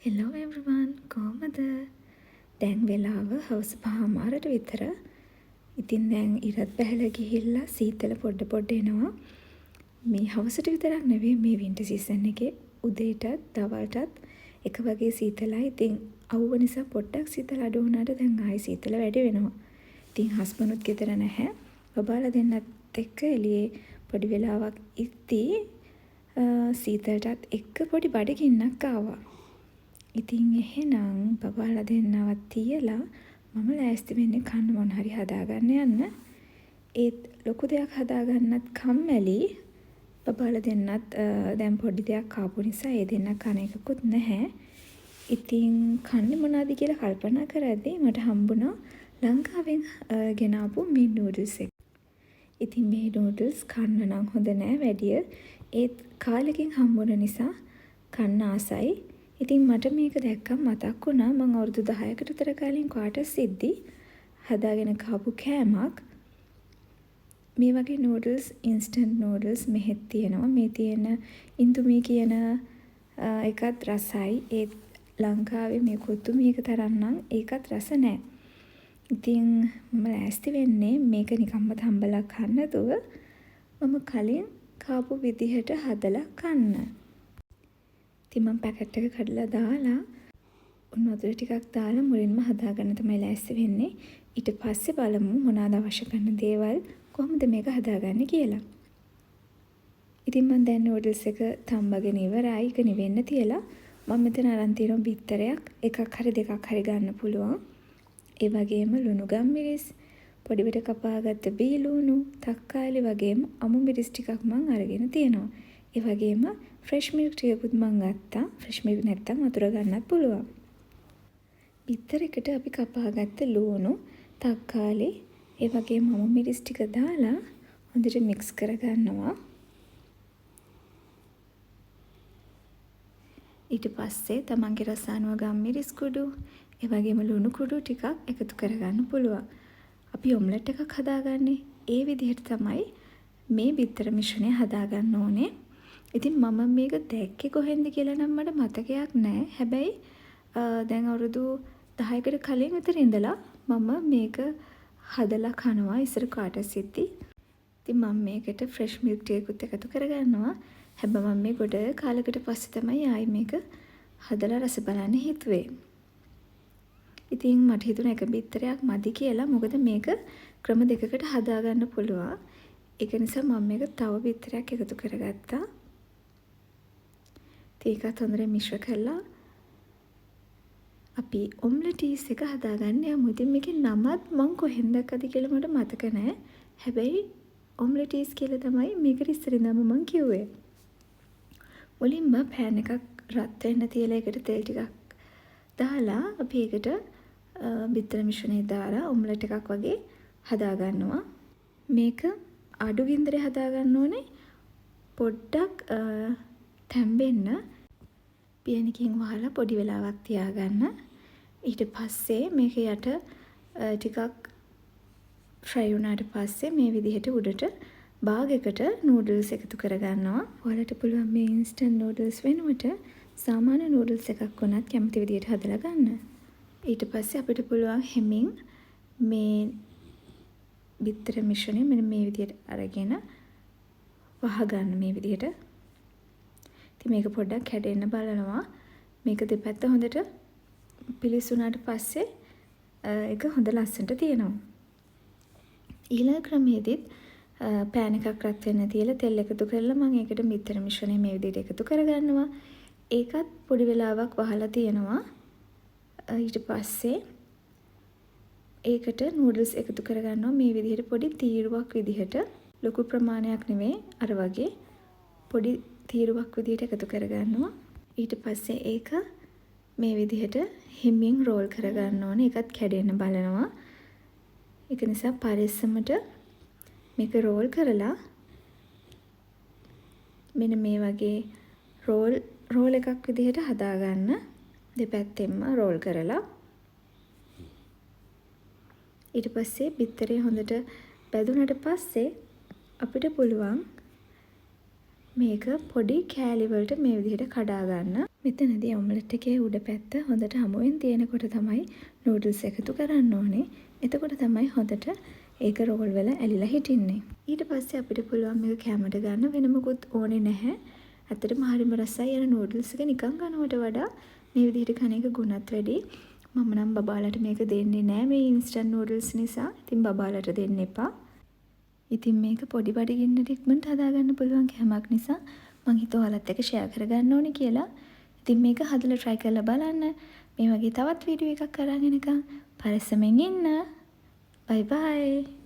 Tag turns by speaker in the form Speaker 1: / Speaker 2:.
Speaker 1: Hello everyone කොහමද? දැන් වෙලාව හවස 5:00ට විතර. ඉතින් දැන් ඉරත් බැහැලා ගිහිල්ලා සීතල පොඩ එනවා. මේ හවසට විතරක් නෙවෙයි මේ වින්ටර් සීසන් එකේ උදේටත් දවල්ටත් එක වගේ සීතලයි. ඉතින් අවුව නිසා පොඩ්ඩක් සීතල අඩු වුණාට දැන් ආයි සීතල වැඩි වෙනවා. ඉතින් හස්බන්ඩ්ුත් ගෙදර නැහැ. බබාලා දෙන්නත් එක්ක එළියේ පොඩි වෙලාවක් ඉද්දී සීතලටත් එක්ක පොඩි බඩගින්නක් ආවා. ඉතින් එහෙනම් බබාලා දෙන්නවත් තියලා මම ලෑස්ති වෙන්නේ කන්න මොන හරි හදාගන්න යන්න. ඒත් ලොකු දෙයක් හදාගන්නත් කම්මැලි. බබාලා දෙන්නත් දැන් පොඩි දෙයක් කාපු නිසා ඒ දෙන්න කන එකකුත් නැහැ. ඉතින් කන්නේ මොනවද කියලා කල්පනා කරද්දී මට හම්බුණා ලංකාවෙන් ගෙනාපු මේ noodles එක. ඉතින් මේ noodles කන්න නම් හොඳ නෑ වැඩිය. ඒත් කාලෙකින් හම්බුන නිසා කන්න ආසයි. ඉතින් මට මේක දැක්කම මතක් වුණා මම අවුරුදු 10කට විතර කලින් ක්වාටර්ස් ඉද්දි හදාගෙන කාපු කෑමක්. මේ වගේ noodles instant noodles මෙහෙත් තියෙනවා. මේ තියෙන ඉන්දුමි කියන එකත් රසයි. ඒත් ලංකාවේ මේ කොතුමියක තරම් නම් ඒකත් රස නැහැ. ඉතින් මම ලෑස්ති වෙන්නේ මේක නිකම්ම තම්බලා කන්න නැතුව මම කලින් කාපු විදිහට හදලා කන්න. ඉතින් මම පැකට් එක කඩලා දාලා උණු වතුර ටිකක් දාලා මුලින්ම හදාගන්න තමයි ලෑස්ති වෙන්නේ. ඊට පස්සේ බලමු මොනවාද අවශ්‍ය කරන දේවල් කොහොමද මේක හදාගන්නේ කියලා. ඉතින් මම දැන් noodles එක තම්බගෙන ඉවරයි. ඒක නිවෙන්න තියලා මම මෙතන අරන් තියෙන බිත්තරයක් එකක් හරි දෙකක් හරි ගන්න පුළුවන්. ඒ වගේම ලුණු ගම්මිරිස්, පොඩි විට කපාගත්ත බීලුණු, තක්කාලි වගේම අමු මිරිස් ටිකක් මම අරගෙන තියෙනවා. ඒ වගේම ෆ්‍රෙෂ් මිල්ක් ටිකකුත් මම ගත්තා. ෆ්‍රෙෂ් මිල්ක් නැත්තම් වතුර ගන්නත් පුළුවන්. බිත්තරයකට අපි කපාගත්ත ලුණු, තක්කාලි, ඒ වගේම අමු මිරිස් ටික දාලා හොඳට මික්ස් කරගන්නවා. ඊට පස්සේ තමන්ගේ රස අනුව ගම්මිරිස් කුඩු, ඒ වගේම ලුණු කුඩු ටිකක් එකතු කරගන්න පුළුවන්. අපි ඔම්ලට් එකක් හදාගන්නේ ඒ විදිහට තමයි මේ බිත්තර මිශ්‍රණය හදාගන්න ඕනේ. ඉතින් මම මේක දැක්කේ කොහෙන්ද කියලා නම් මට මතකයක් නැහැ. හැබැයි දැන් අවුරුදු 10කට කලින් විතර ඉඳලා මම මේක හදලා කනවා ඉස්සර ක්වාටර්ස් ඉද්දි. ඉතින් මම මේකට ෆ්‍රෙෂ් මිල්ක් ටිකකුත් එකතු කරගන්නවා. හැබැයි මම මේ ගොඩ කාලයකට පස්සේ තමයි ආයි මේක හදලා රස බලන්න හිතුවේ. ඉතින් මට හිතුණා එක බිත්තරයක් මදි කියලා. මොකද මේක ක්‍රම දෙකකට හදාගන්න පුළුවන්. ඒක නිසා මම මේක තව බිත්තරයක් එකතු කරගත්තා. ඒකත් හොඳට මිශ්‍ර කරලා අපි ඔම්ලටීස් එක හදාගන්න යමු. ඉතින් මේකේ නමත් මම කොහෙන්ද දැක්කද කියලා මට මතක නැහැ. හැබැයි ඔම්ලටීස් කියලා තමයි මේකට ඉස්සරින්දම මම කිව්වේ. මුලින්ම පෑන් එකක් රත් වෙන්න තියලා ඒකට තෙල් ටිකක් දාලා අපි ඒකට බිත්තර මිශ්‍රණය දාලා ඔම්ලට් එකක් වගේ හදාගන්නවා. මේක අඩු ගින්දරේ හදාගන්න ඕනේ. පොඩ්ඩක් තැම්බෙන්න පියනකින් වහලා පොඩි වෙලාවක් තියාගන්න. ඊට පස්සේ මේක යට ටිකක් ෆ්‍රයි වුණාට පස්සේ මේ විදිහට උඩට බාගයකට නූඩල්ස් එකතු කරගන්නවා. ඔයාලට පුළුවන් මේ ඉන්ස්ටන්ට් නූඩල්ස් වෙනුවට සාමාන්‍ය නූඩල්ස් එකක් වුණත් කැමති විදිහට හදලා ගන්න. ඊට පස්සේ අපිට පුළුවන් හැමින් මේ බිත්තර මිශ්‍රණය මෙන්න මේ විදිහට අරගෙන වහගන්න මේ විදිහට. ඉතින් මේක පොඩ්ඩක් කැඩෙන්න බලනවා. මේක දෙපැත්ත හොඳට පිලිසුණාට පස්සේ ඒක හොඳ ලස්සනට තියෙනවා. ඊළඟ ක්‍රමයේදීත් පෑන් එකක් රත් වෙන්න තියලා තෙල් එකතු කරලා මම ඒකට බිත්තර මිශ්‍රණය මේ විදිහට එකතු කරගන්නවා. ඒකත් පොඩි වෙලාවක් වහලා තියෙනවා. ඊට පස්සේ ඒකට නූඩල්ස් එකතු කරගන්නවා මේ විදිහට පොඩි තීරුවක් විදිහට. ලොකු ප්‍රමාණයක් නෙවෙයි අර වගේ පොඩි තීරුවක් විදිහට එකතු කරගන්නවා. ඊට පස්සේ ඒක මේ විදිහට හිමින් රෝල් කරගන්න ඕනේ. ඒකත් කැඩෙන්න බලනවා. ඒක නිසා පරිස්සමට මේක රෝල් කරලා මෙන්න මේ වගේ රෝල් එකක් විදිහට හදාගන්න. දෙපැත්තෙන්ම රෝල් කරලා ඊට පස්සේ බිත්තරේ හොඳට බැදුනට පස්සේ අපිට පුළුවන් මේක පොඩි කෑලි වලට මේ විදිහට කඩා ගන්න. මෙතනදී ඔම්ලට් එකේ උඩ පැත්ත හොඳට හමුවෙන් තියෙනකොට තමයි නූඩල්ස් එකතු කරන්න ඕනේ. එතකොට තමයි හොඳට ඒක රෝල් වෙලා ඇලිලා හිටින්නේ. ඊට පස්සේ අපිට පුළුවන් මේක කැමට ගන්න වෙන මොකුත් ඕනේ නැහැ. ඇත්තටම හරිම රසයි අර නූඩල්ස් එක නිකන් කනවට වඩා මේ විදිහට කන එක ගුණත් වැඩි. මම නම් බබාලට මේක දෙන්නේ නැහැ මේ ඉන්ස්ටන්ට් නූඩල්ස් නිසා. ඉතින් බබාලට දෙන්න එපා. ඉතින් මේක පොඩි බඩගින්නට ඉක්මනට හදාගන්න පුළුවන් කෑමක් නිසා මං හිතුවා ඔයාලත් එක්ක ෂෙයා කරගන්න ඕනේ කියලා. ඉතින් මේක හදලා try කරලා බලන්න. මේ වගේ තවත් වීඩියෝ එකක් අරගෙන එනකම් පරිස්සමෙන් ඉන්න. bye bye.